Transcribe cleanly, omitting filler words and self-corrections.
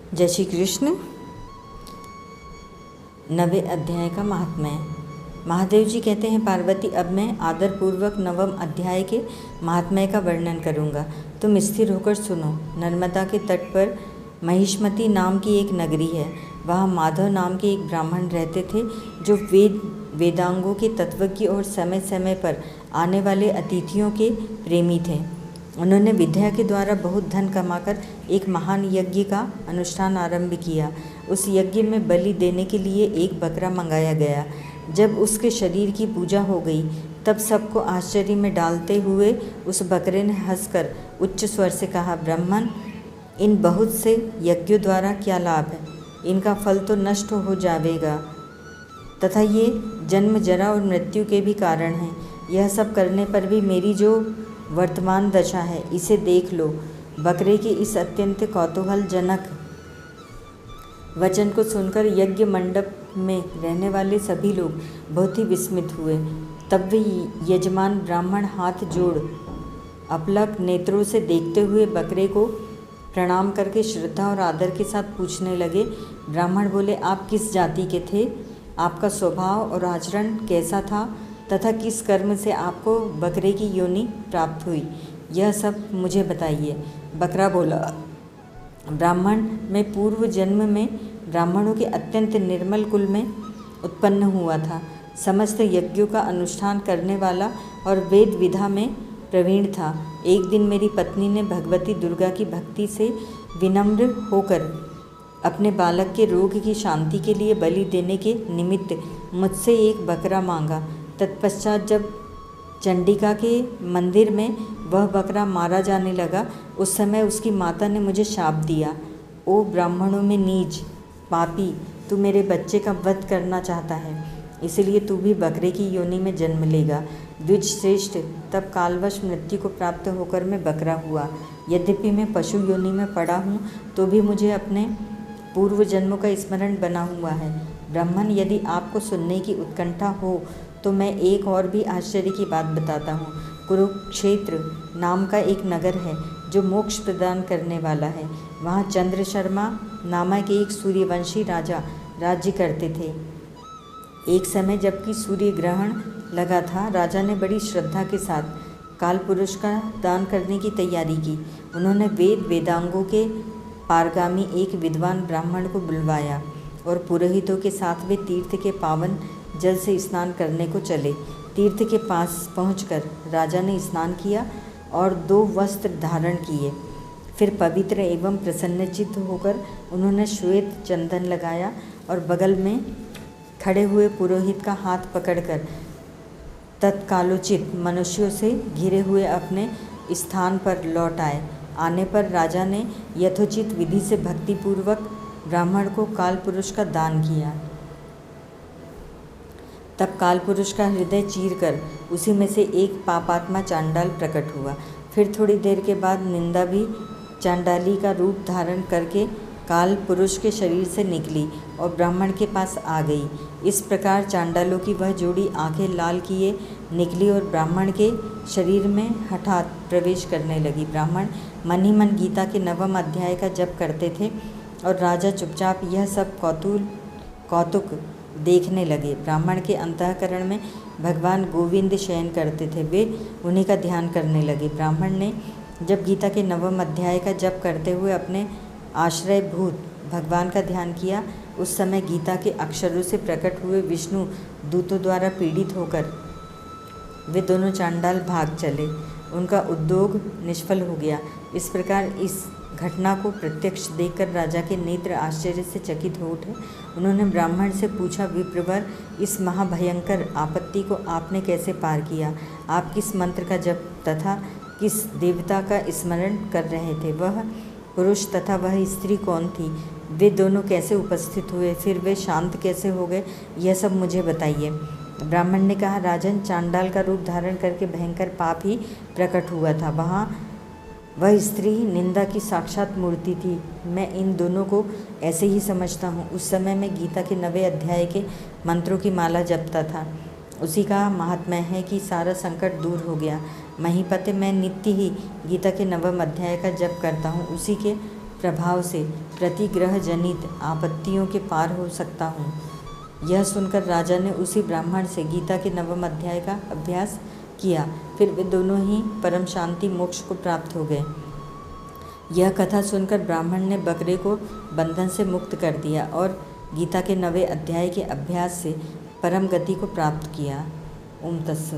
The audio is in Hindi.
जय श्री कृष्ण। 9वें अध्याय का महात्म्य। महादेव जी कहते हैं, पार्वती, अब मैं आदरपूर्वक 9वें अध्याय के महात्म्य का वर्णन करूँगा। तुम स्थिर होकर सुनो। नर्मदा के तट पर महिष्मती नाम की एक नगरी है। वहाँ माधव नाम के एक ब्राह्मण रहते थे, जो वेदांगों के तत्वज्ञ और समय समय पर आने वाले अतिथियों के प्रेमी थे। उन्होंने विद्या के द्वारा बहुत धन कमाकर एक महान यज्ञ का अनुष्ठान आरंभ किया। उस यज्ञ में बलि देने के लिए एक बकरा मंगाया गया। जब उसके शरीर की पूजा हो गई, तब सबको आश्चर्य में डालते हुए उस बकरे ने हंसकर उच्च स्वर से कहा, ब्राह्मण, इन बहुत से यज्ञों द्वारा क्या लाभ है? इनका फल तो नष्ट हो जाएगा तथा ये जन्म, जरा और मृत्यु के भी कारण हैं। यह सब करने पर भी मेरी जो वर्तमान दशा है, इसे देख लो। बकरे की इस अत्यंत कौतूहलजनक वचन को सुनकर यज्ञ मंडप में रहने वाले सभी लोग बहुत ही विस्मित हुए। तब वे यजमान ब्राह्मण हाथ जोड़ अपलक नेत्रों से देखते हुए बकरे को प्रणाम करके श्रद्धा और आदर के साथ पूछने लगे। ब्राह्मण बोले, आप किस जाति के थे? आपका स्वभाव और आचरण कैसा था तथा किस कर्म से आपको बकरे की योनि प्राप्त हुई, यह सब मुझे बताइए। बकरा बोला, ब्राह्मण, मैं पूर्व जन्म में ब्राह्मणों के अत्यंत निर्मल कुल में उत्पन्न हुआ था। समस्त यज्ञों का अनुष्ठान करने वाला और वेद विधा में प्रवीण था। एक दिन मेरी पत्नी ने भगवती दुर्गा की भक्ति से विनम्र होकर अपने बालक के रोग की शांति के लिए बलि देने के निमित्त मुझसे एक बकरा मांगा। तत्पश्चात जब चंडिका के मंदिर में वह बकरा मारा जाने लगा, उस समय उसकी माता ने मुझे शाप दिया, ओ ब्राह्मणों में नीच, पापी, तू मेरे बच्चे का वध करना चाहता है, इसलिए तू भी बकरे की योनि में जन्म लेगा। द्विज श्रेष्ठ, तब कालवश मृत्यु को प्राप्त होकर मैं बकरा हुआ। यद्यपि मैं पशु योनि में पड़ा हूँ, तो भी मुझे अपने पूर्व जन्मों का स्मरण बना हुआ है। ब्राह्मण, यदि आपको सुनने की उत्कंठा हो तो मैं एक और भी आश्चर्य की बात बताता हूँ। कुरुक्षेत्र नाम का एक नगर है, जो मोक्ष प्रदान करने वाला है। वहाँ चंद्रशर्मा नामक एक सूर्यवंशी राजा राज्य करते थे। एक समय जबकि सूर्य ग्रहण लगा था, राजा ने बड़ी श्रद्धा के साथ काल पुरुष का दान करने की तैयारी की। उन्होंने वेदांगों के पारगामी एक विद्वान ब्राह्मण को बुलवाया और पुरोहितों के साथ वे तीर्थ के पावन जल से स्नान करने को चले। तीर्थ के पास पहुंचकर राजा ने स्नान किया और 2 वस्त्र धारण किए। फिर पवित्र एवं प्रसन्नचित्त होकर उन्होंने श्वेत चंदन लगाया और बगल में खड़े हुए पुरोहित का हाथ पकड़कर तत्कालोचित मनुष्यों से घिरे हुए अपने स्थान पर लौट आए। आने पर राजा ने यथोचित विधि से भक्तिपूर्वक ब्राह्मण को काल पुरुष का दान किया। तब काल पुरुष का हृदय चीरकर उसी में से एक पापात्मा चांडाल प्रकट हुआ। फिर थोड़ी देर के बाद निंदा भी चांडाली का रूप धारण करके काल पुरुष के शरीर से निकली और ब्राह्मण के पास आ गई। इस प्रकार चांडालों की वह जोड़ी आंखें लाल किए निकली और ब्राह्मण के शरीर में हठात प्रवेश करने लगी। ब्राह्मण मन ही मन गीता के 9वें अध्याय का जप करते थे और राजा चुपचाप यह सब कौतुक देखने लगे। ब्राह्मण के अंतःकरण में भगवान गोविंद शयन करते थे, वे उन्हीं का ध्यान करने लगे। ब्राह्मण ने जब गीता के 9वें अध्याय का जप करते हुए अपने आश्रयभूत भगवान का ध्यान किया, उस समय गीता के अक्षरों से प्रकट हुए विष्णु दूतों द्वारा पीड़ित होकर वे दोनों चांडाल भाग चले। उनका उद्योग निष्फल हो गया। इस प्रकार इस घटना को प्रत्यक्ष देखकर राजा के नेत्र आश्चर्य से चकित हो उठे। उन्होंने ब्राह्मण से पूछा, विप्रवर, इस महाभयंकर आपत्ति को आपने कैसे पार किया? आप किस मंत्र का जप तथा किस देवता का स्मरण कर रहे थे? वह पुरुष तथा वह स्त्री कौन थी? वे दोनों कैसे उपस्थित हुए? फिर वे शांत कैसे हो गए? यह सब मुझे बताइए। ब्राह्मण ने कहा, राजन, चांडाल का रूप धारण करके भयंकर पाप ही प्रकट हुआ था। वह स्त्री निंदा की साक्षात मूर्ति थी। मैं इन दोनों को ऐसे ही समझता हूँ। उस समय मैं गीता के 9वें अध्याय के मंत्रों की माला जपता था। उसी का महात्म्य है कि सारा संकट दूर हो गया। महीपते, मैं नित्य ही गीता के 9वें अध्याय का जप करता हूँ। उसी के प्रभाव से प्रतिग्रह जनित आपत्तियों के पार हो सकता हूँ। यह सुनकर राजा ने उसी ब्राह्मण से गीता के 9वें अध्याय का अभ्यास किया। फिर वे दोनों ही परम शांति मोक्ष को प्राप्त हो गए। यह कथा सुनकर ब्राह्मण ने बकरे को बंधन से मुक्त कर दिया और गीता के 9वें अध्याय के अभ्यास से परम गति को प्राप्त किया। ओम तत्सत।